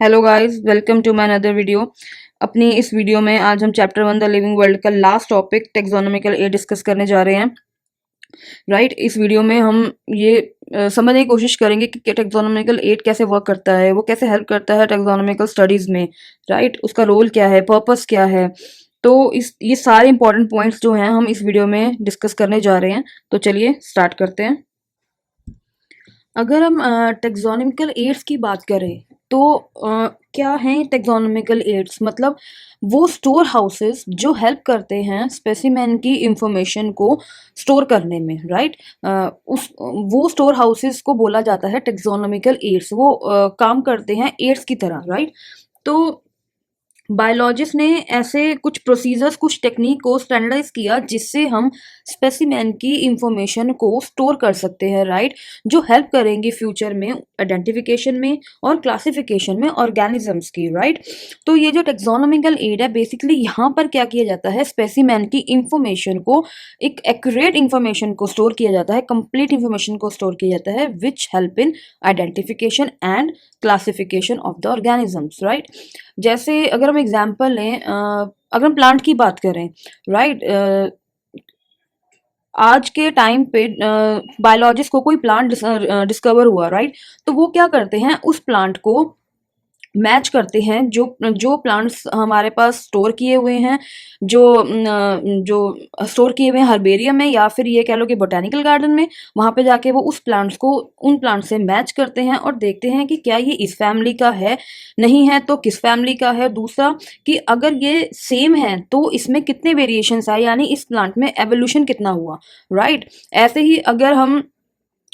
Hello guys, welcome to my another video. अपनी इस video में आज हम चैप्टर 1 द लिविंग वर्ल्ड का last topic taxonomical aids discuss करने जा रहे हैं। राइट, इस वीडियो में हम ये समझने की कोशिश करेंगे कि टेक्सोनोमिकल एज कैसे वर्क करता है, वो कैसे हेल्प करता है टेक्सोनोमिकल स्टडीज में। राइट, उसका रोल क्या है, पर्पस क्या है। तो इस ये सारे इंपॉर्टेंट पॉइंट्स जो हैं हम इस वीडियो में डिस्कस करने जा रहे हैं। तो चलिए स्टार्ट करते हैं। अगर हम टेक्सोनोमिकल एड्स की बात करें तो क्या हैं टेक्सोनोमिकल एड्स? मतलब वो स्टोर हाउसेस जो हेल्प करते हैं स्पेसिमेन की इंफॉर्मेशन को स्टोर करने में। राइट, उस वो स्टोर हाउसेस को बोला जाता है टेक्सोनोमिकल एड्स। वो काम करते हैं एड्स की तरह। राइट, तो बायोलॉजिस्ट ने ऐसे कुछ प्रोसीजर्स, कुछ टेक्निक को स्टैंडर्डाइज किया जिससे हम स्पेसिमेन की इंफॉर्मेशन को स्टोर कर सकते हैं। राइट, जो हेल्प करेंगे फ्यूचर में आइडेंटिफिकेशन में और क्लासिफिकेशन में ऑर्गेनिजम्स की। राइट, तो ये जो टेक्सोनोमिकल एड है, बेसिकली यहाँ पर क्या किया जाता है, स्पेसिमेन की इंफॉर्मेशन को, एक एक्यूरेट इंफॉर्मेशन को स्टोर किया जाता है, कंप्लीट इंफॉर्मेशन को स्टोर किया जाता है, which help in identification and classification of the organisms. Right, जैसे अगर हम एग्जांपल लें, अगर हम प्लांट की बात करें। राइट, आज के टाइम पे बायोलॉजिस्ट को कोई प्लांट डिस्कवर हुआ। राइट, तो वो क्या करते हैं, उस प्लांट को मैच करते हैं जो जो प्लांट्स हमारे पास स्टोर किए हुए हैं, जो स्टोर किए हुए हैं हर्बेरियम में, या फिर ये कह लो कि बोटेनिकल गार्डन में। वहाँ पे जाके वो उस प्लांट्स को उन प्लांट से मैच करते हैं और देखते हैं कि क्या ये इस फैमिली का है, नहीं है तो किस फैमिली का है। दूसरा कि अगर ये सेम है तो इसमें कितने वेरिएशंस आए, यानी इस प्लांट में एवोल्यूशन कितना हुआ। राइट, ऐसे ही अगर हम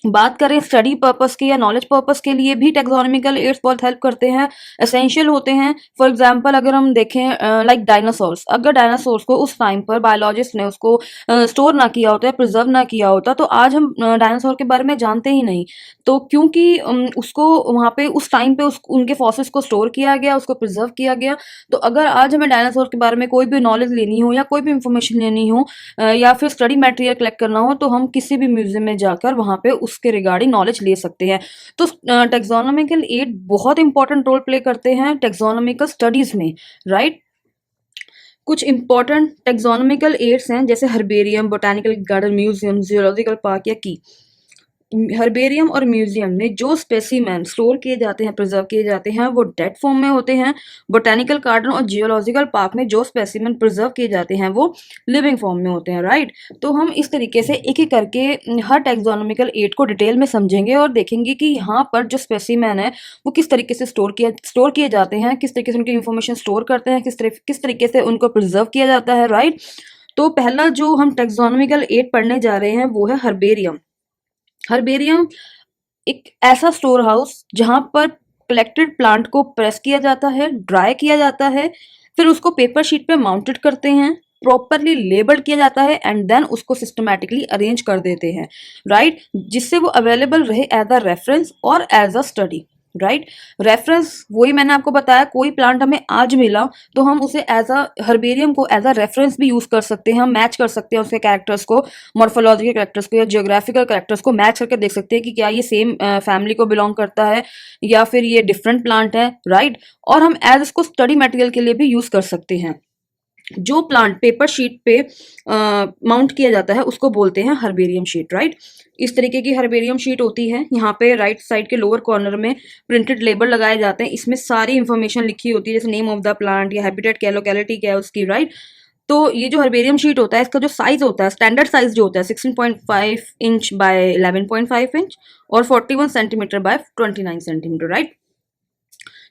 बात करें स्टडी पर्पस की या नॉलेज पर्पस के लिए भी टेक्सोनोमिकल एड्स बहुत हेल्प करते हैं, एसेंशियल होते हैं। फॉर एग्जांपल अगर हम देखें लाइक डायनासोर्स, अगर डायनासोर्स को उस टाइम पर बायोलॉजिस्ट ने उसको स्टोर ना किया होता है, प्रिजर्व ना किया होता, तो आज हम डायनासोर के बारे में जानते ही नहीं। तो क्योंकि उसको वहाँ पे उस टाइम पे उनके फॉसिल्स को स्टोर किया गया, उसको प्रिजर्व किया गया। तो अगर आज हमें डायनासोर के बारे में कोई भी नॉलेज लेनी हो या कोई भी इंफॉर्मेशन लेनी हो या फिर स्टडी मटेरियल कलेक्ट करना हो, तो हम किसी भी म्यूजियम में जाकर वहाँ पे उसके रिगार्डिंग नॉलेज ले सकते हैं। तो टेक्सोनोमिकल एड बहुत इंपॉर्टेंट रोल प्ले करते हैं टेक्सोनोमिकल स्टडीज में। राइट, कुछ इंपॉर्टेंट टेक्सोनोमिकल एड्स हैं जैसे herbarium, botanical garden, museum, geological park या की। हर्बेरियम और म्यूजियम में जो स्पेसिमेन स्टोर किए जाते हैं, प्रिजर्व किए जाते हैं, वो डेड फॉर्म में होते हैं। बोटेनिकल गार्डन और जियोलॉजिकल पार्क में जो स्पेसिमेन प्रिजर्व किए जाते हैं वो लिविंग फॉर्म में होते हैं। राइट, तो हम इस तरीके से एक एक करके हर टेक्सोनोमिकल एड को डिटेल में समझेंगे और देखेंगे कि यहाँ पर जो स्पेसिमेन है वो किस तरीके से स्टोर किए जाते हैं, किस तरीके से उनकी इंफॉर्मेशन स्टोर करते हैं, किस तरीके से उनको प्रिजर्व किया जाता है। राइट, तो पहला जो हम टेक्सोनोमिकल एड पढ़ने जा रहे हैं वो है हर्बेरियम। हर्बेरियम एक ऐसा स्टोर हाउस जहां पर कलेक्टेड प्लांट को प्रेस किया जाता है, ड्राई किया जाता है, फिर उसको पेपर शीट पे माउंटेड करते हैं, प्रॉपरली लेबल्ड किया जाता है एंड देन उसको सिस्टमैटिकली अरेंज कर देते हैं। राइट, जिससे वो अवेलेबल रहे एज अ रेफरेंस और as a study. Right, reference वही मैंने आपको बताया, कोई प्लांट हमें आज मिला तो हम उसे एज अ हर्बेरियम को एज अ रेफरेंस भी यूज कर सकते हैं। हम मैच कर सकते हैं उसके कैरेक्टर्स को, मॉर्फोलॉजिकल कैरेक्टर्स को या जियोग्राफिकल कैरेक्टर्स को मैच करके देख सकते हैं कि क्या ये सेम फैमिली को बिलोंग करता है या फिर ये डिफरेंट प्लांट है। राइट, और हम एज इसको स्टडी मटेरियल के लिए भी यूज कर सकते हैं। जो प्लांट पेपर शीट पे माउंट किया जाता है उसको बोलते हैं हर्बेरियम शीट। राइट, इस तरीके की हर्बेरियम शीट होती है। यहाँ पे राइट साइड के लोअर कॉर्नर में प्रिंटेड लेबल लगाए जाते हैं, इसमें सारी इंफॉर्मेशन लिखी होती है, जैसे नेम ऑफ द प्लांट या हैबिटेट क्या, लोकेलिटी क्या है उसकी। राइट, तो ये जो हर्बेरियम शीट होता है इसका जो साइज होता है, स्टैंडर्ड साइज जो होता है 16.5 इंच बाय 11.5 इंच और 41 सेंटीमीटर बाय 29 सेंटीमीटर। राइट,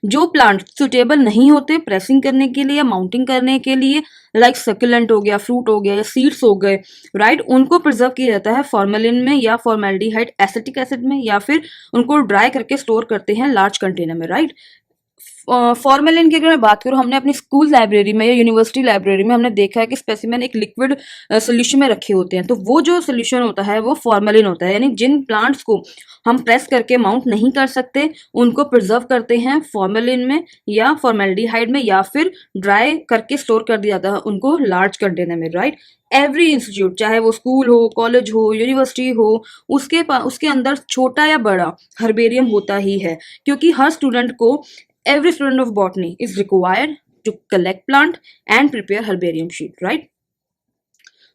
जो प्लांट सुटेबल नहीं होते प्रेसिंग करने के लिए या माउंटिंग करने के लिए, लाइक सकुलेंट हो गया, फ्रूट हो गया या सीड्स हो गए, राइट, उनको प्रिजर्व किया जाता है फॉर्मेलिन में या फॉर्मेल्डिहाइड एसिटिक एसिड में, या फिर उनको ड्राई करके स्टोर करते हैं लार्ज कंटेनर में। राइट, फॉर्मेलिन की अगर मैं बात करूँ, हमने अपनी स्कूल लाइब्रेरी में या यूनिवर्सिटी लाइब्रेरी में हमने देखा है कि स्पेसिमेन एक लिक्विड सोल्यूशन में रखे होते हैं, तो वो जो सोल्यूशन होता है वो फॉर्मेलिन होता है। यानी जिन प्लांट्स को हम प्रेस करके माउंट नहीं कर सकते उनको प्रिजर्व करते हैं फॉर्मेलिन में या फॉर्मेल्डिहाइड में, या फिर ड्राई करके स्टोर कर दिया जाता है उनको लार्ज कंटेनर में। राइट, एवरी इंस्टीट्यूट, चाहे वो स्कूल हो, कॉलेज हो, यूनिवर्सिटी हो, उसके अंदर छोटा या बड़ा हर्बेरियम होता ही है, क्योंकि हर स्टूडेंट को every student of botany is required to collect plant and prepare herbarium sheet, right?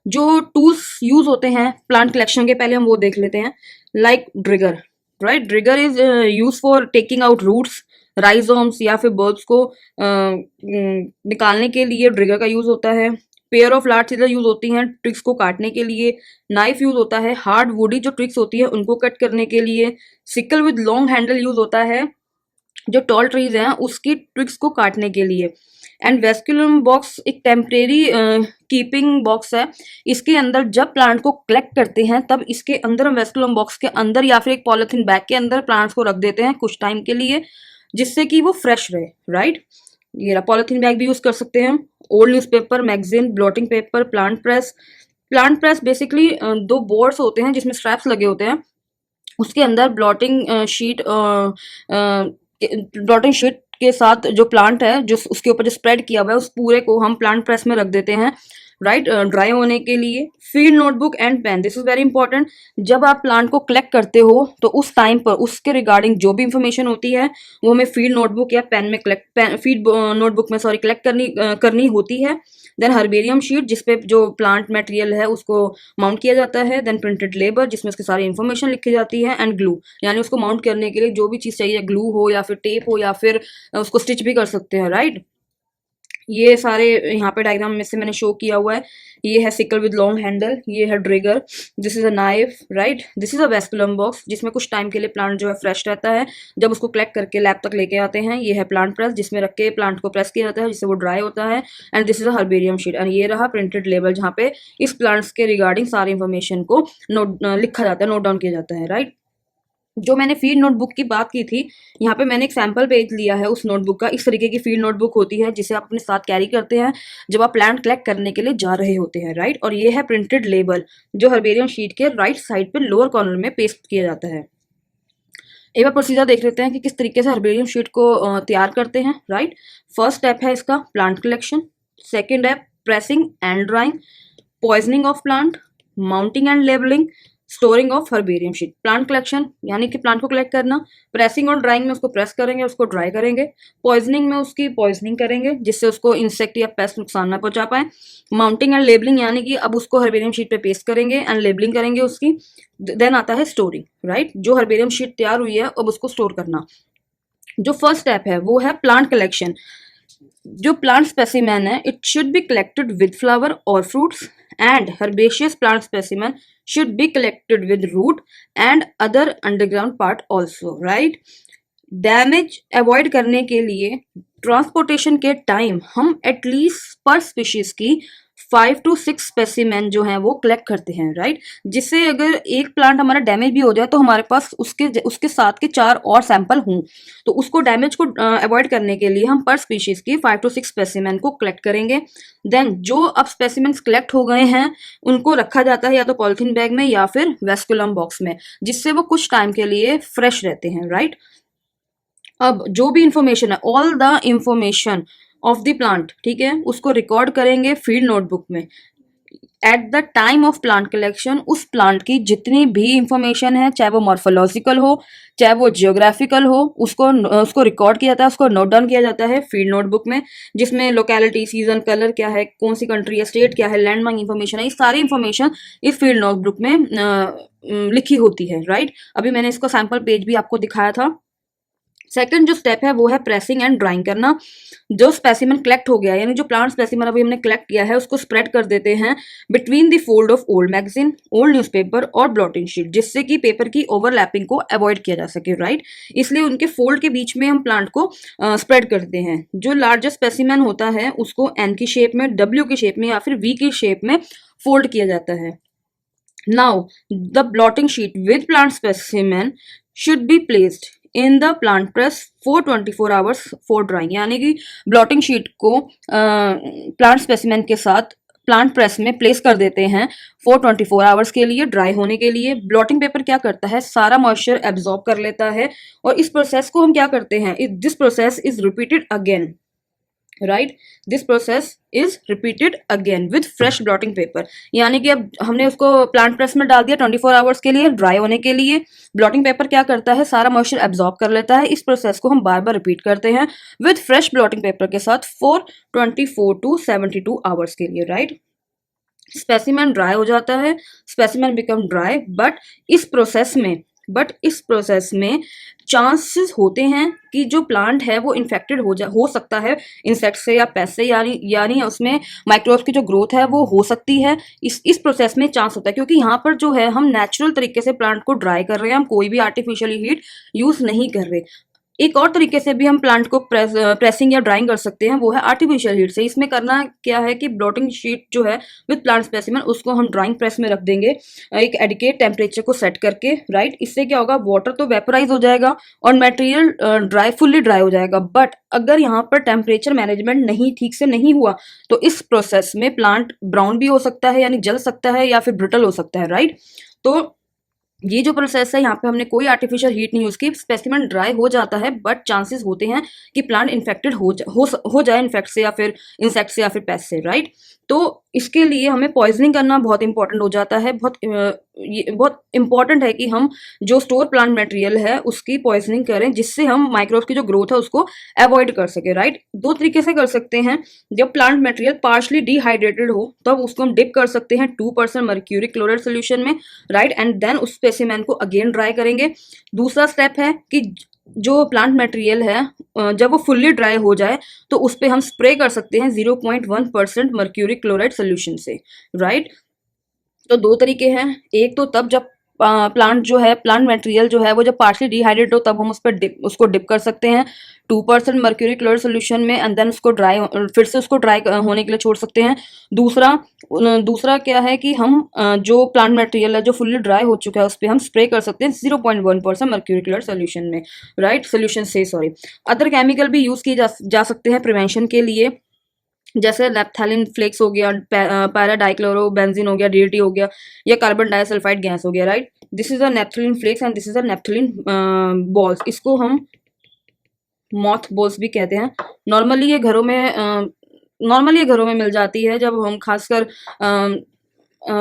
जो टूल्स यूज होते हैं प्लांट कलेक्शन के, पहले हम वो देख लेते हैं. Like digger, right? Digger is use for taking out roots, rhizomes या फिर बल्ब्स को निकालने के लिए ड्रिगर का यूज होता है. Pair of large scissor use होती हैं ट्रिक्स को काटने के लिए. नाइफ यूज होता है हार्ड वुडी जो ट्रिक्स होती है उनको कट करने के लिए. Sickle with long handle use होता है जो टॉल ट्रीज हैं उसकी ट्विग्स को काटने के लिए. एंड वेस्कुलम बॉक्स एक टेम्परेरी कीपिंग बॉक्स है. इसके अंदर जब प्लांट को कलेक्ट करते हैं तब इसके अंदर हम वेस्कुलम बॉक्स के अंदर या फिर एक पॉलिथीन बैग के अंदर प्लांट्स को रख देते हैं कुछ टाइम के लिए, जिससे कि वो फ्रेश रहे, राइट? ये पॉलिथीन बैग भी यूज कर सकते हैं हम. Old newspaper, magazine, blotting paper, plant press. Plant press basically दो बोर्ड्स होते हैं जिसमें स्ट्रैप्स लगे होते हैं, उसके अंदर ब्लॉटिंग शीट के साथ जो प्लांट है जो उसके ऊपर जो स्प्रेड किया हुआ है उस पूरे को हम प्लांट प्रेस में रख देते हैं, राइट? ड्राई होने के लिए. Field notebook and pen, this is very important. जब आप प्लांट को कलेक्ट करते हो तो उस टाइम पर उसके रिगार्डिंग जो भी इंफॉर्मेशन होती है वो हमें फील्ड नोटबुक या पेन में फील्ड नोटबुक में कलेक्ट करनी होती है. देन हर्बेरियम शीट जिसपे जो प्लांट मटेरियल है उसको माउंट किया जाता है. देन प्रिंटेड लेबर जिसमें उसकी सारी इन्फॉर्मेशन लिखी जाती है. एंड ग्लू, यानी उसको माउंट करने के लिए जो भी चीज़ चाहिए, ग्लू हो या फिर टेप हो या फिर उसको स्टिच भी कर सकते हैं, राइट? ये सारे यहाँ पे डायग्राम में से मैंने शो किया हुआ है. ये है सिकल विद लॉन्ग हैंडल, ये है digger, this is a knife, right? This is a vasculum box जिसमें कुछ टाइम के लिए प्लांट जो है फ्रेश रहता है जब उसको कलेक्ट करके लैब तक लेके आते हैं. ये है प्लांट प्रेस जिसमें रख के प्लांट को प्रेस किया जाता है जिससे वो ड्राई होता है. And this is a herbarium sheet. And ये रहा प्रिंटेड लेबल जहाँ पे इस प्लांट्स के रिगार्डिंग सारी इन्फॉर्मेशन को लिखा जाता है, नोट डाउन किया जाता है, राइट? जो मैंने फील्ड नोटबुक की बात की थी, यहाँ पे मैंने एक सैम्पल पेज लिया है उस नोटबुक का. इस तरीके की फील्ड नोटबुक होती है जिसे आप अपने साथ कैरी करते हैं जब आप प्लांट कलेक्ट करने के लिए जा रहे होते हैं, राइट? और ये है प्रिंटेड लेबल जो हर्बेरियम शीट के राइट साइड पे लोअर कॉर्नर में पेस्ट किया जाता है. एक बार प्रोसीजर देख लेते हैं कि किस तरीके से हर्बेरियम शीट को तैयार करते हैं, राइट? फर्स्ट स्टेप है इसका प्लांट कलेक्शन. सेकेंड है pressing and drawing, poisoning of plant, mounting and labelling, storing of herbarium sheet. Plant collection यानी कि प्लांट को कलेक्ट करना. प्रेसिंग और ड्राइंग में उसको प्रेस करेंगे, उसको ड्राई करेंगे. पॉइजनिंग में उसकी पॉइजनिंग करेंगे जिससे उसको इंसेक्ट या पेस्ट नुकसान ना पहुंचा पाए. माउंटिंग एंड लेबलिंग यानी कि अब उसको हर्बेरियम शीट पे पेस्ट करेंगे एंड लेबलिंग करेंगे उसकी. देन आता है स्टोरिंग, राइट? जो हर्बेरियम शीट तैयार हुई है अब उसको स्टोर करना. जो फर्स्ट स्टेप है वो है प्लांट कलेक्शन. जो प्लांट स्पेसिमेन है it should be collected with flower और fruits and herbaceous plant specimen should be collected with root and other underground part also, right? Damage avoid करने के लिए ट्रांसपोर्टेशन के टाइम हम एटलीस्ट पर species की 5 to 6 स्पेसिमेन जो हैं वो कलेक्ट करते हैं, राइट? जिससे अगर एक प्लांट हमारा डैमेज भी हो जाए तो हमारे पास उसके साथ के 4 और सैंपल हों. तो उसको डैमेज को अवॉइड करने के लिए हम पर स्पीशीज की 5 to 6 स्पेसिमेन को कलेक्ट करेंगे. देन जो अब स्पेसिमेंस कलेक्ट हो गए हैं उनको रखा जाता है या तो पॉलिथीन बैग में या फिर वेस्कुलम बॉक्स में, जिससे वो कुछ टाइम के लिए फ्रेश रहते हैं, राइट? अब जो भी इंफॉर्मेशन है, all the information of the plant, ठीक है, उसको रिकॉर्ड करेंगे फील्ड नोटबुक में. At the time of plant collection उस प्लांट की जितनी भी इंफॉर्मेशन है, चाहे वो मॉर्फोलॉजिकल हो चाहे वो जियोग्राफिकल हो, उसको रिकॉर्ड किया जाता है, उसको नोट डाउन किया जाता है फील्ड नोटबुक में, जिसमें लोकेलिटी, सीजन, कलर क्या है, कौन सी कंट्री है, स्टेट क्या है, लैंडमार्क इंफॉर्मेशन है, ये सारी इंफॉर्मेशन इस फील्ड नोटबुक में लिखी होती है, राइट? अभी मैंने इसका सैम्पल पेज भी आपको दिखाया था. सेकंड जो स्टेप है वो है प्रेसिंग एंड ड्राइंग करना. जो स्पेसिमेन कलेक्ट हो गया यानी जो प्लांट स्पेसिमेन अभी हमने कलेक्ट किया है उसको स्प्रेड कर देते हैं between the fold of old magazine, old newspaper और ब्लॉटिंग शीट, जिससे कि पेपर की ओवरलैपिंग को अवॉइड किया जा सके, राइट? इसलिए उनके फोल्ड के बीच में हम प्लांट को स्प्रेड करते हैं. जो लार्जेस्ट स्पेसिमेन होता है उसको एन की शेप में, डब्ल्यू की शेप में या फिर वी की शेप में फोल्ड किया जाता है. Now the blotting sheet with plant specimen should be placed in the plant press for 24 hours for drawing. यानी कि ब्लॉटिंग शीट को प्लांट स्पेसिमेन के साथ प्लांट प्रेस में प्लेस कर देते हैं फॉर 24 आवर्स के लिए, ड्राई होने के लिए. ब्लॉटिंग पेपर क्या करता है, सारा मॉइस्चर एब्जॉर्ब कर लेता है और इस प्रोसेस को हम क्या करते हैं, this process is repeated again right. This process is repeated again with fresh blotting paper, यानी कि अब हमने उसको प्लांट प्रेस में डाल दिया 24 आवर्स के लिए ड्राई होने के लिए। ब्लॉटिंग पेपर क्या करता है, सारा मॉइस्चर एब्जॉर्ब कर लेता है। इस प्रोसेस को हम बार बार रिपीट करते हैं विथ फ्रेश ब्लॉटिंग पेपर के साथ फॉर 24 टू 72 आवर्स के लिए, राइट। स्पेसिमेन ड्राई हो जाता है, स्पेसिमेन बिकम ड्राई, बट इस प्रोसेस में चांसेस होते हैं कि जो प्लांट है वो इन्फेक्टेड हो सकता है इंसेक्ट से या पेस्ट से, यानी उसमें माइक्रोब्स की जो ग्रोथ है वो हो सकती है। इस प्रोसेस में चांस होता है, क्योंकि यहाँ पर जो है हम नेचुरल तरीके से प्लांट को ड्राई कर रहे हैं, हम कोई भी आर्टिफिशियली हीट यूज नहीं कर रहे। एक और तरीके से भी हम प्लांट को प्रेसिंग या ड्राइंग कर सकते हैं, वो है आर्टिफिशियल हीट से। इसमें करना क्या है कि ब्लॉटिंग शीट जो है विद प्लांट स्पेसिमेन उसको हम ड्राइंग प्रेस में रख देंगे एक एडिकेट टेम्परेचर को सेट करके, राइट। इससे क्या होगा, वाटर तो वेपोराइज हो जाएगा और मटेरियल फुल्ली ड्राई हो जाएगा। बट अगर यहाँ पर टेम्परेचर मैनेजमेंट ठीक से नहीं हुआ तो इस प्रोसेस में प्लांट ब्राउन भी हो सकता है, यानी जल सकता है या फिर ब्रिटल हो सकता है, राइट। तो ये जो प्रोसेस है यहाँ पे हमने कोई आर्टिफिशियल हीट नहीं यूज की, स्पेसिमेन ड्राई हो जाता है, बट चांसेस होते हैं कि प्लांट इन्फेक्टेड हो जाए इन्फेक्ट से या फिर इंसेक्ट से या फिर पेस्ट से, राइट। तो इसके लिए हमें पॉइजनिंग करना बहुत इंपॉर्टेंट हो जाता है। ये बहुत इंपॉर्टेंट है कि हम जो स्टोर प्लांट मटेरियल है उसकी पॉइजनिंग करें, जिससे हम माइक्रोब्स की जो ग्रोथ है उसको अवॉइड कर सके, राइट। दो तरीके से कर सकते हैं। जब प्लांट मटेरियल पार्शली डिहाइड्रेटेड हो तब उसको हम डिप कर सकते हैं 2% मर्क्यूरी क्लोराइड सोल्यूशन में, राइट, एंड देन उस स्पेसिमेन को अगेन ड्राई करेंगे। दूसरा स्टेप है कि जो प्लांट मटेरियल है जब वो फुल्ली ड्राई हो जाए तो उस पर हम स्प्रे कर सकते हैं 0.1% मर्क्यूरी क्लोराइड सोल्यूशन से, राइट। तो दो तरीके हैं। एक तो तब जब प्लांट मटेरियल जो है वो जब पार्शली डिहाइड्रेट हो तब हम उसको डिप कर सकते हैं 2% मर्क्यूरी क्लोराइड सोल्यूशन में, एंड देन उसको फिर से उसको ड्राई होने के लिए छोड़ सकते हैं। दूसरा क्या है कि हम जो प्लांट मटेरियल है जो फुल्ली ड्राई हो चुका है उस पर हम स्प्रे कर सकते हैं 0.1% मर्क्यूरी क्लोराइड सोल्यूशन में, राइट, सोल्यूशन से सॉरी। अदर केमिकल भी यूज किए जा सकते हैं प्रिवेंशन के लिए, जैसे नैप्थेलिन फ्लेक्स हो गया, पैराडाइक्लोरोबेंजीन हो गया, डीडीटी हो गया, या कार्बन डाइसल्फाइड गैस हो गया, right. This is a naphthalene flakes and this is a naphthalene balls. इसको हम मॉथ बॉल्स भी कहते हैं। नॉर्मली ये घरों में मिल जाती है, जब हम खासकर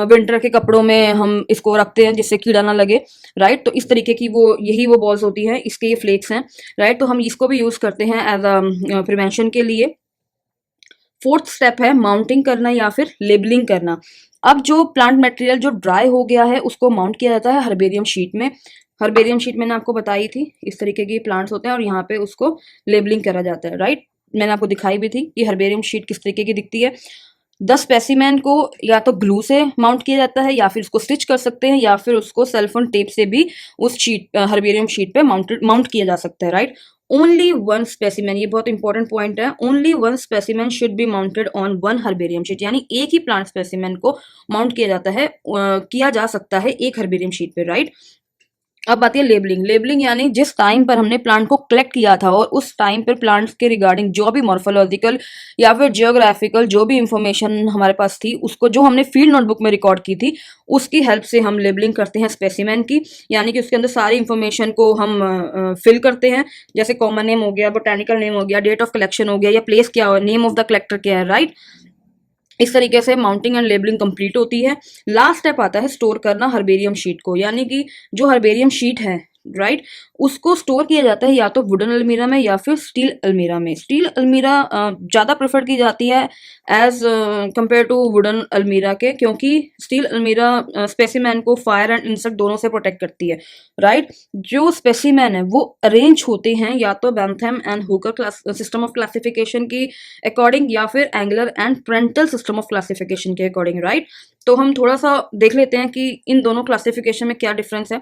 विंटर के कपड़ों में हम इसको रखते हैं जिससे कीड़ा ना लगे, राइट। तो इस तरीके की यही वो बॉल्स होती हैं, इसके ये फ्लेक्स हैं, राइट। तो हम इसको भी यूज करते हैं एज अ प्रिवेंशन के लिए। फोर्थ स्टेप है माउंटिंग करना या फिर लेबलिंग करना। अब जो प्लांट मटेरियल जो ड्राई हो गया है उसको माउंट किया जाता है हर्बेरियम शीट में। हर्बेरियम शीट मैंने आपको बताई थी, इस तरीके की प्लांट्स होते हैं और यहाँ पे उसको लेबलिंग करा जाता है, राइट। मैंने आपको दिखाई भी थी कि हर्बेरियम शीट किस तरीके की दिखती है। 10 स्पेसिमेन को या तो ग्लू से माउंट किया जाता है या फिर उसको स्टिच कर सकते हैं या फिर उसको सेल्फोन टेप से भी उस हर्बेरियम शीट पे माउंट किया जा सकता है, राइट। ओनली वन स्पेसिमेन, ये बहुत इंपॉर्टेंट पॉइंट है, only one specimen should be mounted on one herbarium sheet, यानी एक ही प्लांट स्पेसिमेन को माउंट किया जा सकता है एक हर्बेरियम शीट पे, राइट। अब आती है लेबलिंग यानी जिस टाइम पर हमने प्लांट को कलेक्ट किया था और उस टाइम पर प्लांट्स के रिगार्डिंग जो भी मॉर्फोलॉजिकल या फिर जियोग्राफिकल जो भी इंफॉर्मेशन हमारे पास थी उसको जो हमने फील्ड नोटबुक में रिकॉर्ड की थी उसकी हेल्प से हम लेबलिंग करते हैं स्पेसिमेन की, यानी कि उसके अंदर सारी इंफॉर्मेशन को हम फिल करते हैं, जैसे कॉमन नेम हो गया, बोटैनिकल नेम हो गया, डेट ऑफ कलेक्शन हो गया, या प्लेस क्या हो, नेम ऑफ द कलेक्टर क्या है, राइट। इस तरीके से माउंटिंग एंड लेबलिंग कंप्लीट होती है। लास्ट स्टेप आता है स्टोर करना हर्बेरियम शीट को, यानी कि जो हर्बेरियम शीट है, राइट, उसको स्टोर किया जाता है या तो वुडन अलमीरा में या फिर स्टील अलमीरा में। स्टील अलमीरा ज़्यादा प्रेफर की जाती है एज कंपेयर टू वुडन अलमीरा के, क्योंकि स्टील अलमीरा स्पेसिमेन को फायर एंड इंसेक्ट दोनों से प्रोटेक्ट करती है, राइट। जो स्पेसिमेन है वो अरेंज होते हैं या तो Bentham and Hooker system of classification की अकॉर्डिंग या फिर Engler and Prantl system of classification के अकॉर्डिंग, राइट। तो हम थोड़ा सा देख लेते हैं कि इन दोनों क्लासिफिकेशन में क्या डिफरेंस है।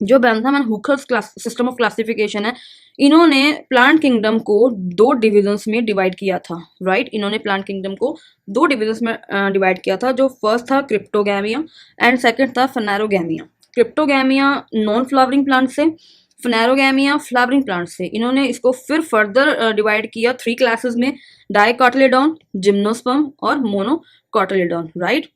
जो Bentham and hookers system of classification है, इन्होंने प्लांट किंगडम को 2 डिविजन्स में डिवाइड किया था, राइट। इन्होंने प्लांट किंगडम को 2 डिविजन्स में डिवाइड किया था। जो फर्स्ट था क्रिप्टोगैमिया एंड सेकंड था फेनेरोगैमिया। क्रिप्टोगैमिया नॉन फ्लावरिंग प्लांट से, फेनेरोगैमिया फ्लावरिंग प्लांट से। इन्होंने इसको फिर फर्दर डिवाइड किया 3 क्लासेस में, डाइकोटिलेडॉन, जिम्नोस्पर्म और मोनोकोटिलेडॉन, राइट।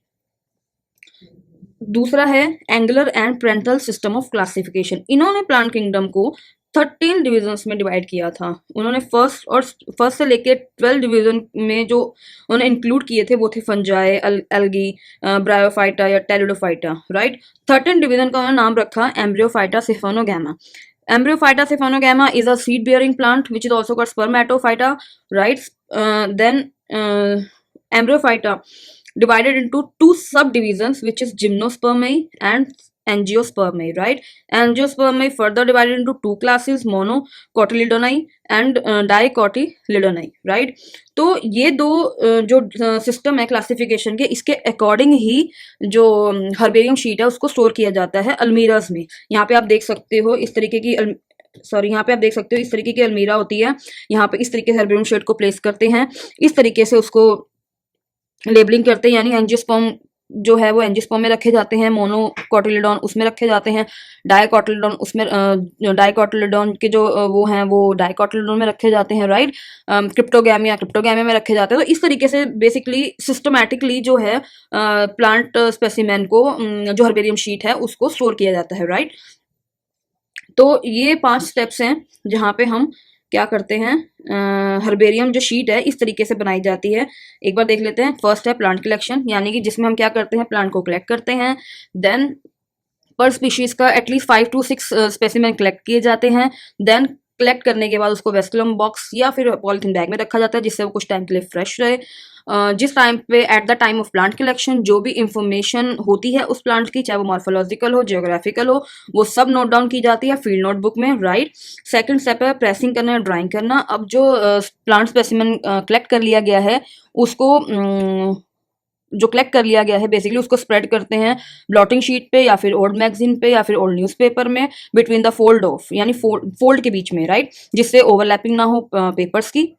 दूसरा है Engler and Prantl system of classification. इन्होंने प्लांट किंगडम को 13 डिविजन्स में डिवाइड किया था उन्होंने। फर्स्ट से लेके 12 डिवीजन में जो उन्होंने इंक्लूड किए थे वो थे फंजाई, एल्गी, ब्रायोफाइटा या टेरिडोफाइटा, राइट। 13 डिवीजन का उन्होंने नाम रखा Embryophyta सिफोनोगैमा। Embryophyta सिफोनोगैमा is a seed bearing plant which is also called spermatophyta, right? Then Embryophyta divided into two subdivisions, which is gymnospermae and angiospermae, right? Angiospermae further divided into two classes, monocotyledonai and dicotyledonai, right? तो ये दो जो system है classification के, इसके according ही जो herbarium sheet है उसको स्टोर किया जाता है अलमीराज में। यहाँ पे आप देख सकते हो इस तरीके की यहाँ पे आप देख सकते हो इस तरीके की अलमीरा होती है। यहाँ पे इस तरीके से हर्बेरियम शीट को प्लेस करते हैं, इस तरीके से उसको लेबलिंग करते हैं, यानी एंजियोस्पर्म जो है वो एंजियोस्पर्म में रखे जाते हैं, मोनोकोटिलेडॉन उसमें रखे जाते हैं, डाइकोटिलेडॉन उसमें डाइकोटिलेडॉन के जो वो हैं वो डाइकोटिलेडॉन में रखे जाते हैं, राइट। क्रिप्टोगैमिया में रखे जाते हैं। तो इस तरीके से बेसिकली सिस्टमैटिकली जो है प्लांट स्पेसिमेन को जो हर्बेरियम शीट है उसको स्टोर किया जाता है, राइट। तो ये 5 स्टेप्स हैं जहाँ पे हम क्या करते हैं, हर्बेरियम जो शीट है इस तरीके से बनाई जाती है। एक बार देख लेते हैं। फर्स्ट है प्लांट कलेक्शन, यानी कि जिसमें हम क्या करते हैं, प्लांट को कलेक्ट करते हैं। देन पर स्पीशीज का एटलीस्ट 5 to 6 स्पेसिमेन कलेक्ट किए जाते हैं। देन कलेक्ट करने के बाद उसको वेस्कुलम बॉक्स या फिर पॉलिथीन बैग में रखा जाता है जिससे वो कुछ टाइम के लिए फ्रेश रहे। जिस टाइम पे at the time of plant collection जो भी इंफॉर्मेशन होती है उस प्लांट की, चाहे वो मॉर्फोलॉजिकल हो, जियोग्राफिकल हो, वो सब नोट डाउन की जाती है फील्ड नोटबुक में, राइट। सेकंड स्टेप है प्रेसिंग करना, ड्राइंग करना। अब जो प्लांट स्पेसिमेन कलेक्ट कर लिया गया है उसको जो कलेक्ट कर लिया गया है बेसिकली उसको स्प्रेड करते हैं ब्लॉटिंग शीट पे या फिर ओल्ड मैगजीन पे या फिर ओल्ड न्यूज़पेपर में, बिटवीन द फोल्ड ऑफ, यानी फोल्ड के बीच में, राइट, जिससे ओवरलैपिंग ना हो पेपर्स की।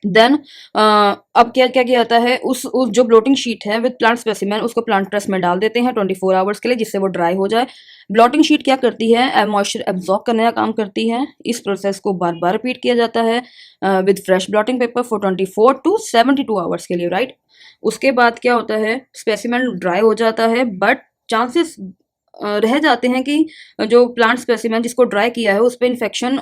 देन अब क्या क्या किया जाता है, उस जो ब्लोटिंग शीट है विद प्लांट स्पेसिमेन उसको प्लांट प्रेस में डाल देते हैं 24 आवर्स के लिए जिससे वो ड्राई हो जाए। ब्लॉटिंग शीट क्या करती है, मॉइस्चर एब्जॉर्ब करने का काम करती है। इस प्रोसेस को बार बार रिपीट किया जाता है with fresh blotting paper for 24 to 72 hours के लिए, राइट। उसके बाद क्या होता है, स्पेसिमेन ड्राई हो जाता है बट चांसेस रह जाते हैं कि जो प्लांट स्पेसिमेन जिसको ड्राई किया है उस पर इन्फेक्शन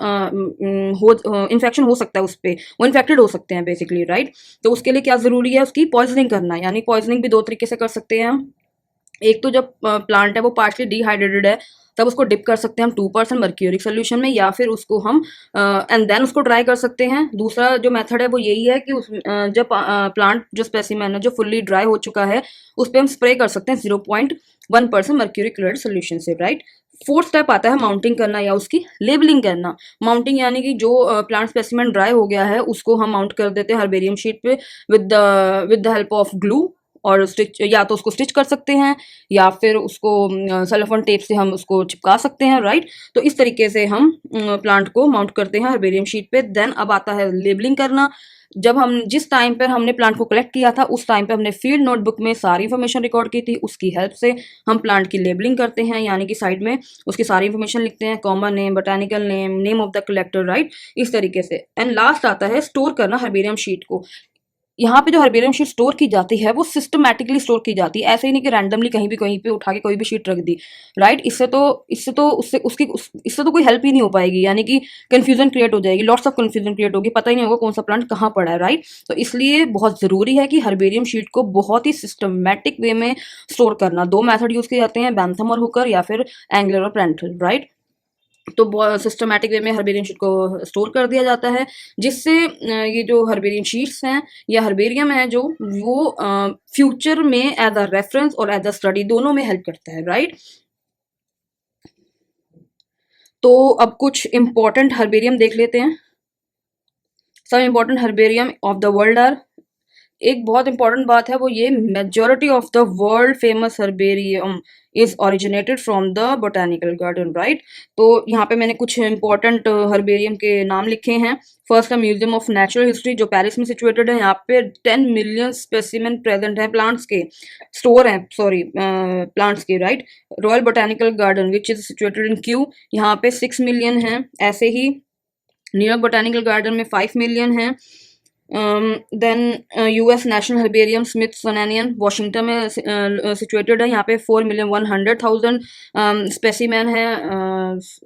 हो सकता है, उस पर वो इन्फेक्टेड हो सकते हैं बेसिकली, राइट। तो उसके लिए क्या ज़रूरी है, उसकी पॉइजनिंग करना, यानी पॉइजनिंग भी 2 तरीके से कर सकते हैं हम। एक तो जब प्लांट है वो पार्शली डिहाइड्रेटेड है तब उसको डिप कर सकते हैं हम 2% मर्क्यूरिक सोल्यूशन में, या फिर उसको हम एंड देन उसको ड्राई कर सकते हैं। दूसरा जो मेथड है वो यही है कि जब प्लांट जो स्पेसिमेन है जो फुल्ली ड्राई हो चुका है उस पर हम स्प्रे कर सकते हैं 0.1% मर्क्यूरिक क्लोराइड सोल्यूशन से, राइट। फोर्थ स्टेप आता है माउंटिंग करना या उसकी लेबलिंग करना। माउंटिंग यानी कि जो प्लांट स्पेसिमेन ड्राई हो गया है उसको हम माउंट कर देते हैं हर्बेरियम शीट पे with the help of glue, और स्टिच, या तो उसको स्टिच कर सकते हैं या फिर उसको सेलोफोन टेप से हम उसको चिपका सकते हैं, राइट। तो इस तरीके से हम प्लांट को माउंट करते हैं हर्बेरियम शीट पे। देन अब आता है लेबलिंग करना। जब हम जिस टाइम पर हमने प्लांट को कलेक्ट किया था उस टाइम पे हमने फील्ड नोटबुक में सारी इन्फॉर्मेशन रिकॉर्ड की थी, उसकी हेल्प से हम प्लांट की लेबलिंग करते हैं, यानी कि साइड में उसकी सारी इन्फॉर्मेशन लिखते हैं, common name, botanical name, name of the collector, right, इस तरीके से। एंड लास्ट आता है स्टोर करना हर्बेरियम शीट को। यहाँ पे जो हर्बेरियम शीट स्टोर की जाती है वो सिस्टमैटिकली स्टोर की जाती है, ऐसे ही नहीं कि रैंडमली कहीं पे उठा के कोई भी शीट रख दी, राइट। इससे तो कोई हेल्प ही नहीं हो पाएगी, यानी कि कंफ्यूजन क्रिएट हो जाएगी, लॉट्स ऑफ कंफ्यूजन क्रिएट होगी, पता ही नहीं होगा कौन सा प्लांट कहाँ पड़ा है, राइट। तो इसलिए बहुत ज़रूरी है कि हर्बेरियम शीट को बहुत ही सिस्टमैटिक वे में स्टोर करना। 2 मैथड यूज़ किए जाते हैं, बैंथम और हुकर या फिर एंगलर और प्रेंटल, राइट। तो बहुत सिस्टमैटिक वे में हर्बेरियम शीट को स्टोर कर दिया जाता है जिससे ये जो हर्बेरियम शीट्स हैं या हर्बेरियम है जो वो फ्यूचर में एज अ रेफरेंस और एज अ स्टडी दोनों में हेल्प करता है, राइट। तो अब कुछ इम्पोर्टेंट हर्बेरियम देख लेते हैं। सब important herbarium of the world are, एक बहुत इंपॉर्टेंट बात है वो ये, majority of the world famous herbarium is originated from the botanical garden, right. तो यहाँ पे मैंने कुछ इंपॉर्टेंट हर्बेरियम के नाम लिखे हैं। फर्स्ट है म्यूजियम ऑफ नेचुरल हिस्ट्री जो पेरिस में सिचुएटेड है, यहाँ पे 10 मिलियन स्पेसिमेन प्रेजेंट हैं, प्लांट्स के स्टोर हैं, सॉरी प्लांट्स के, right. Royal botanical garden which is situated in Q, यहाँ पे 6 मिलियन हैं। ऐसे ही न्यूयॉर्क बोटानिकल गार्डन में 5 मिलियन हैं। Then US national herbarium Smithsonian Washington में सिचुएटेड है। यहाँ पे 4,100,000 स्पेसिमेन है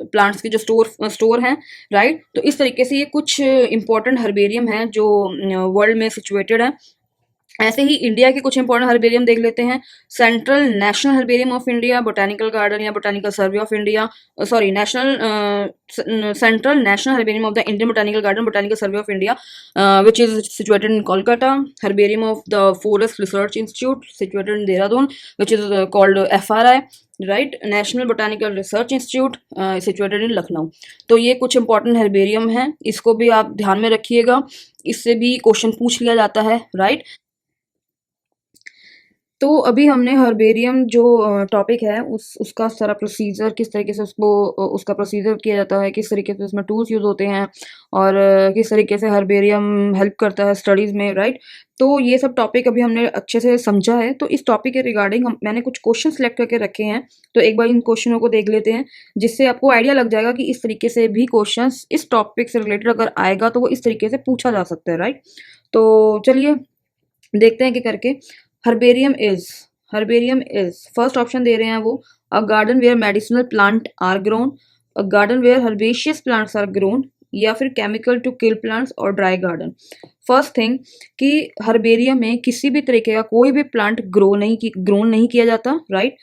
प्लांट्स के जो स्टोर हैं, राइट। तो इस तरीके से ये कुछ इंपॉर्टेंट हर्बेरियम हैं जो वर्ल्ड में सिचुएटेड है। ऐसे ही इंडिया के कुछ इंपॉर्टेंट हर्बेरियम देख लेते हैं। Central national herbarium of India, botanical garden या botanical survey of India, sorry national central national herbarium of the Indian botanical garden, botanical survey of India which is situated in Kolkata. Herbarium of the forest research institute situated in Dehradun which is called FRI, right. National botanical research institute situated in Lucknow. तो ये कुछ important herbarium हैं, इसको भी आप ध्यान में रखिएगा, इससे भी क्वेश्चन पूछ लिया जाता है, राइट। तो अभी हमने हर्बेरियम जो टॉपिक है उसका सारा प्रोसीजर, किस तरीके से उसको उसका प्रोसीजर किया जाता है, किस तरीके से उसमें टूल्स यूज़ होते हैं और किस तरीके से हर्बेरियम हेल्प करता है स्टडीज़ में, राइट। तो ये सब टॉपिक अभी हमने अच्छे से समझा है। तो इस टॉपिक के रिगार्डिंग मैंने कुछ क्वेश्चन सेलेक्ट करके रखे हैं, तो एक बार इन क्वेश्चनों को देख लेते हैं, जिससे आपको आइडिया लग जाएगा कि इस तरीके से भी क्वेश्चन इस टॉपिक से रिलेटेड अगर आएगा तो वो इस तरीके से पूछा जा सकता है, राइट। तो चलिए देखते हैं कि करके। हर्बेरियम इज फर्स्ट ऑप्शन दे रहे हैं वो, a garden where medicinal plant are grown, a garden where herbaceous plants are grown, या फिर केमिकल टू किल प्लांट्स और ड्राई गार्डन। फर्स्ट थिंग कि हर्बेरियम में किसी भी तरीके का कोई भी प्लांट ग्रोन नहीं किया जाता, राइट।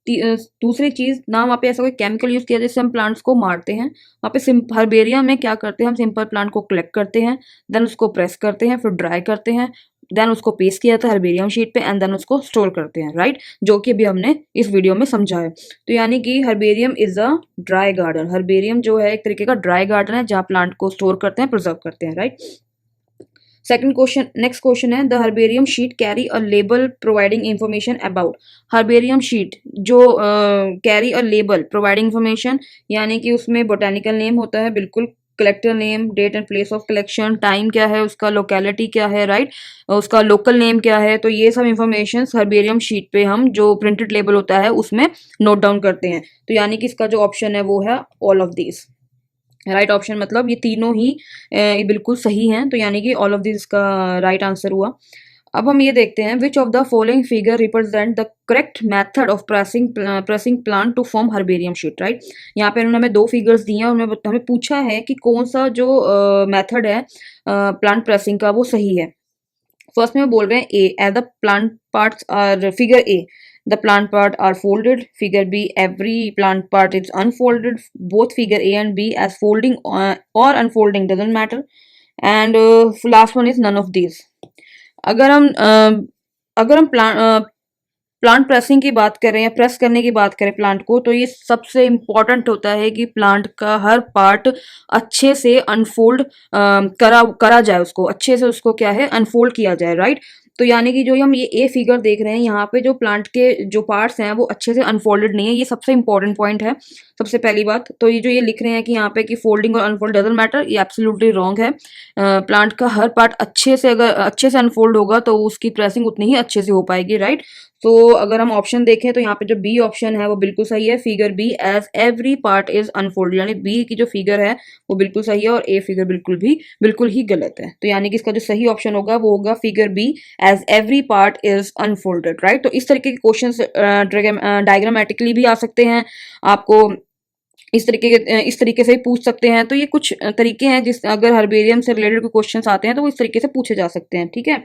दूसरी चीज ना वहाँ पे ऐसा कोई केमिकल यूज किया जिससे हम प्लांट्स को मारते हैं। वहाँ पे हर्बेरियम में क्या करते हैं, हम सिंपल प्लांट को कलेक्ट करते हैं, देन उसको प्रेस करते हैं, फिर ड्राई करते हैं, देन उसको पेस्ट किया जाता है हर्बेरियम शीट पे, एंड देन उसको स्टोर करते हैं, राइट। जो कि अभी हमने इस वीडियो में समझा है। तो यानी कि herbarium is a dry garden. Herbarium जो है एक तरीके का ड्राई गार्डन है जहाँ प्लांट को स्टोर करते हैं, प्रिजर्व करते हैं, right. Second question, next question है, the herbarium sheet carry a label providing information about. Herbarium sheet जो carry a label providing information, यानी कि उसमें बोटेनिकल नेम होता है, बिल्कुल, collector name, date and place of collection, time क्या है उसका, लोकेलिटी क्या है, राइट, उसका लोकल नेम क्या है। तो ये सब इंफॉर्मेशन हर्बेरियम शीट पे हम जो प्रिंटेड लेबल होता है उसमें नोट डाउन करते हैं। तो यानी कि इसका जो ऑप्शन है वो है all of this, right option, मतलब ये तीनों ही ये बिल्कुल सही हैं। तो यानी कि ऑल ऑफ दिस का राइट आंसर हुआ। अब हम ये देखते हैं, which of the following figure represent the correct method of pressing plant to form herbarium sheet, right. यहाँ पे उन्होंने हमें दो फिगर्स दिए हैं और हमें पूछा है कि कौन सा जो मेथड है प्लांट प्रेसिंग का वो सही है। फर्स्ट में बोल रहे हैं a, as the plant parts are, figure a, the plant part are folded, figure B, every plant part is unfolded, both figure A and B as folding or unfolding doesn't matter, and last one is none of these। अगर हम plant pressing की बात करें या press करने की बात करें प्लांट को, तो ये सबसे इम्पॉर्टेंट होता है कि प्लांट का हर पार्ट अच्छे से अनफोल्ड करा जाए, उसको अच्छे से उसको क्या है अनफोल्ड किया जाए, राइट। तो यानी कि जो हम ये ए फिगर देख रहे हैं यहाँ पे, जो प्लांट के जो पार्ट्स हैं वो अच्छे से अनफोल्डेड नहीं है, ये सबसे इंपॉर्टेंट पॉइंट है, सबसे पहली बात। तो ये जो ये लिख रहे हैं कि यहाँ पे कि फोल्डिंग और अनफोल्ड डजंट मैटर, ये एब्सोल्युटली रॉन्ग है। प्लांट का हर पार्ट अगर अच्छे से अनफोल्ड होगा तो उसकी प्रेसिंग उतनी ही अच्छे से हो पाएगी, राइट। तो अगर हम ऑप्शन देखें तो यहाँ पे जो बी ऑप्शन है वो बिल्कुल सही है, figure B, as every part is unfold, यानी बी की जो फिगर है वो बिल्कुल सही है और ए फिगर बिल्कुल ही गलत है। तो यानी कि इसका जो सही ऑप्शन होगा वो होगा figure B, as every part is unfolded, right. तो इस तरीके के क्वेश्चन डायग्रामेटिकली भी आ सकते हैं, आपको इस तरीके से ही पूछ सकते हैं। तो ये कुछ तरीके हैं जिस अगर हर्बेरियम से रिलेटेड कोई क्वेश्चंस आते हैं तो वो इस तरीके से पूछे जा सकते हैं, ठीक है।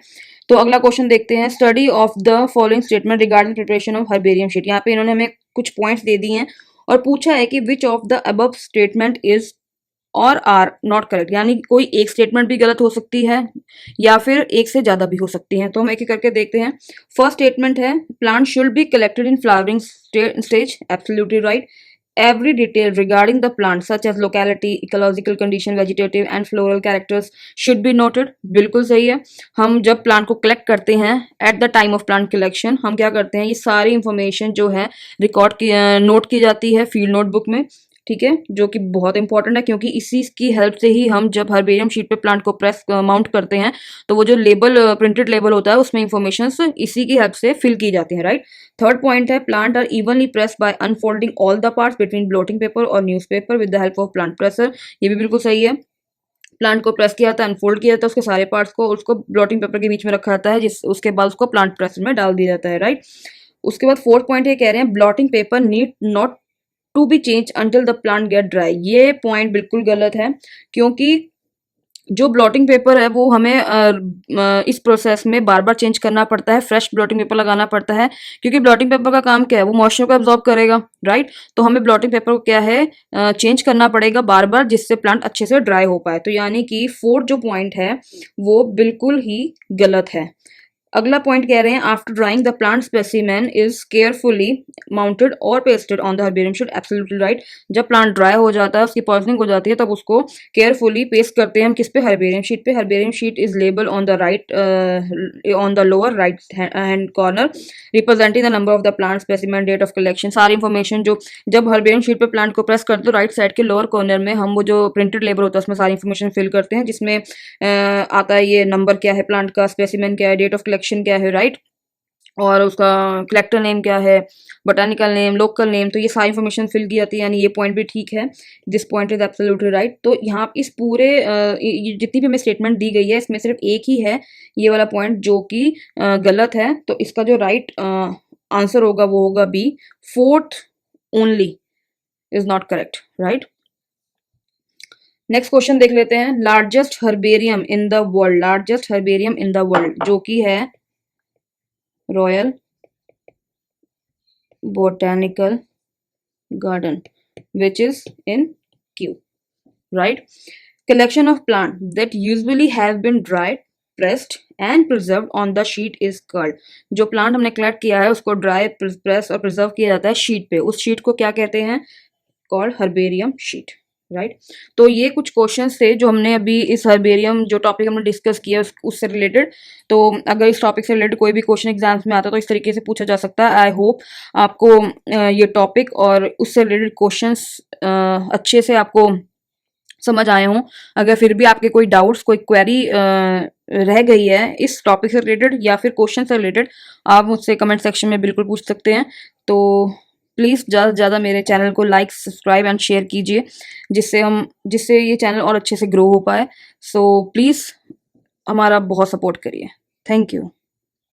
तो अगला क्वेश्चन देखते हैं, study of the following statement regarding preparation of herbarium sheet. यहाँ पे इन्होंने हमें कुछ पॉइंट्स दे दिए हैं और पूछा है कि विच of the above statement is और आर नॉट करेक्ट, यानी कोई एक स्टेटमेंट भी गलत हो सकती है या फिर एक से ज्यादा भी हो सकती है। तो हम एक एक करके देखते हैं। फर्स्ट स्टेटमेंट है, plant should be collected in flowering stage, absolutely right. Every detail regarding the plant such as locality, ecological condition, vegetative and floral characters should be noted, बिल्कुल सही है। हम जब प्लांट को कलेक्ट करते हैं at the time of plant collection, हम क्या करते हैं, ये सारी इंफॉर्मेशन जो है नोट की जाती है फील्ड नोटबुक में, ठीक है, जो कि बहुत इंपॉर्टेंट है क्योंकि इसी की हेल्प से ही हम जब हर्बेरियम शीट पे प्लांट को प्रेस माउंट करते हैं तो वो जो प्रिंटेड लेबल होता है उसमें इंफॉर्मेशन इसी की हेल्प से फिल की जाती है, राइट। थर्ड पॉइंट है, plant are evenly press by unfolding all the parts between blotting paper और newspaper with the help of plant presser, ये भी बिल्कुल सही है। प्लांट को प्रेस किया जाता है, अनफोल्ड किया जाता है उसके सारे पार्ट्स को, उसको ब्लॉटिंग पेपर के बीच में रखा जाता है, जिस उसके बाद उसको प्लांट प्रेस में डाल दिया जाता है, राइट। उसके बाद फोर्थ पॉइंट ये कह रहे हैं blotting paper need not to be change until the plant get dry. ये पॉइंट बिल्कुल गलत है, क्योंकि जो ब्लॉटिंग पेपर है वो हमें इस प्रोसेस में बार बार चेंज करना पड़ता है, फ्रेश ब्लॉटिंग पेपर लगाना पड़ता है, क्योंकि ब्लॉटिंग पेपर का काम क्या है, वो मॉइस्चर को एब्जॉर्ब करेगा, राइट। तो हमें ब्लॉटिंग पेपर को क्या है चेंज करना पड़ेगा बार बार, जिससे प्लांट अच्छे से ड्राई हो पाए। तो यानी कि फोर्थ जो पॉइंट है वो बिल्कुल ही गलत है। अगला पॉइंट कह रहे हैं after drying the plant specimen is carefully mounted और pasted on the herbarium sheet. Absolutely right. जब प्लांट ड्राई हो जाता है, उसकी पॉइजनिंग हो जाती है, तब उसको केयरफुली पेस्ट करते हैं हम किस पे, हर्बेरियम शीट पे। Herbarium sheet is label on the right on the lower right hand corner representing the number of the plant specimen, date of collection. सारी इन्फॉर्मेशन जो जब हर्बेरियम शीट पे प्लांट को प्रेस करते हो, राइट साइड के lower corner में हम वो जो प्रिंटेड लेबल होता है उसमें सारी इन्फॉर्मेशन फिल करते हैं, जिसमें आता है ये नंबर क्या है प्लांट का, स्पेसिमेन क्या है, डेट ऑफ कलेक्शन क्या है, राइट, और उसका कलेक्टर नेम क्या है, बोटानिकल नेम, लोकल नेम। तो ये सारी इन्फॉर्मेशन फिल की जाती है, यानी ये पॉइंट भी ठीक है। This point is absolutely right. तो यहाँ इस पूरे जितनी भी हमें स्टेटमेंट दी गई है इसमें सिर्फ एक ही है ये वाला पॉइंट जो कि गलत है। तो इसका जो राइट आंसर होगा वो होगा B, fourth only is not correct, right. Next question देख लेते हैं। Largest herbarium in the world, largest herbarium in the world जो कि है royal botanical garden which is in Q, right? Collection of plant that usually have been dried, pressed and preserved on the sheet is called। जो plant हमने collect किया है उसको dry, press और preserve किया जाता है शीट पे, उस शीट को क्या कहते हैं, कॉल्ड हर्बेरियम शीट, राइट। तो ये कुछ क्वेश्चंस थे जो हमने अभी इस हर्बेरियम जो टॉपिक हमने डिस्कस किया उससे रिलेटेड। तो अगर इस टॉपिक से रिलेटेड कोई भी क्वेश्चन एग्जाम्स में आता है तो इस तरीके से पूछा जा सकता है। आई होप आपको ये टॉपिक और उससे रिलेटेड क्वेश्चंस अच्छे से आपको समझ आए हों। अगर फिर भी आपके कोई डाउट्स, कोई क्वेरी रह गई है इस टॉपिक से रिलेटेड या फिर क्वेश्चन से रिलेटेड, आप मुझसे कमेंट सेक्शन में बिल्कुल पूछ सकते हैं। तो प्लीज़ ज़्यादा से ज़्यादा मेरे चैनल को लाइक, सब्सक्राइब एंड शेयर कीजिए, जिससे ये चैनल और अच्छे से ग्रो हो पाए। सो प्लीज़ हमारा बहुत सपोर्ट करिए। Thank you.